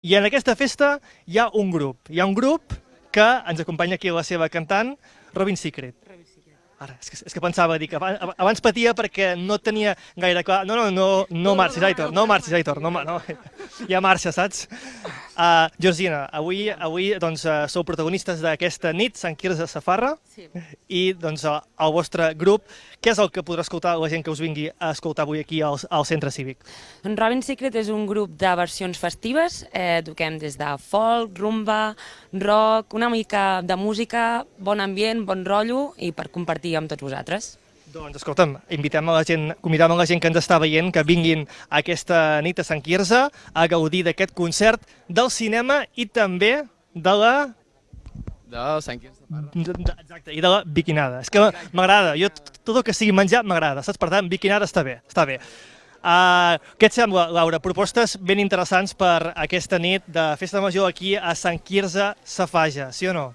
I en aquesta festa hi ha un grup. Hi ha un grup que ens acompanya aquí la seva cantant, Robin Secret. Ara, és que pensava, dic, abans patia perquè no tenia gaire clar. No marxis, Aitor, no marxis, Aitor, no, ja marxa, saps? Georgina, avui doncs, sou protagonistes d'aquesta nit, Sant Quirze Safarra, i doncs, el vostre grup, què és el que podrà escoltar la gent que us vingui a escoltar avui aquí al Centre Cívic? Doncs Robin Secret és un grup de versions festives, toquem des de folk, rumba, rock, una mica de música, bon ambient, bon rotllo i per compartir amb tots vosaltres. Doncs escolta'm, convidem a la gent que ens està veient que vinguin a aquesta nit a Sant Quirze a gaudir d'aquest concert del cinema i també de la... De Sant Quirze Safarra. Exacte, i de la biquinada. És que m'agrada, tot el que sigui menjar m'agrada, saps? Per tant, biquinada està bé, està bé. Què et sembla, Laura? Propostes ben interessants per aquesta nit de Festa Major aquí a Sant Quirze Safaja, sí o no?